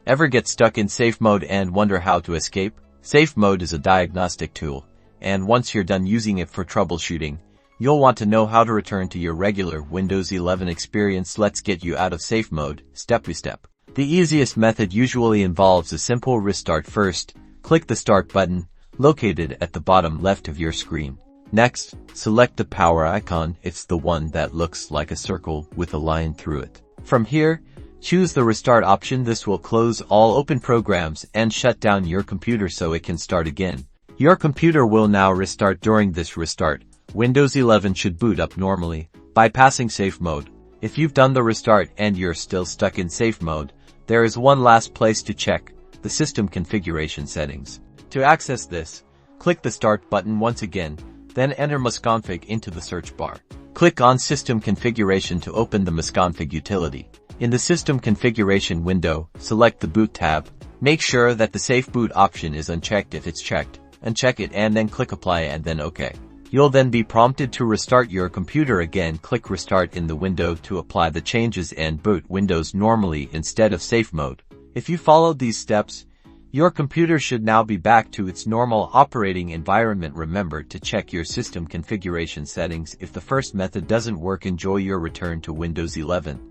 Ever get stuck in safe mode and wonder how to escape? Safe mode is a diagnostic tool, and once you're done using it for troubleshooting, you'll want to know how to return to your regular Windows 11 experience. Let's get you out of safe mode, step by step. The easiest method usually involves a simple restart. First, click the Start button, located at the bottom left of your screen. Next, select the power icon. It's the one that looks like a circle with a line through it. From here, choose the Restart option. This will close all open programs and shut down your computer so it can start again. Your computer will now restart. During this restart, Windows 11 should boot up normally, bypassing safe mode. If you've done the restart and you're still stuck in safe mode, there is one last place to check: the system configuration settings. To access this, click the Start button once again, then enter msconfig into the search bar. Click on System Configuration to open the msconfig utility. In the System Configuration window, select the Boot tab. Make sure that the Safe Boot option is unchecked. If it's checked, uncheck it and then click Apply and then OK. You'll then be prompted to restart your computer again. Click Restart in the window to apply the changes and boot Windows normally instead of safe mode. If you followed these steps, your computer should now be back to its normal operating environment. Remember to check your system configuration settings. If the first method doesn't work, enjoy your return to Windows 11.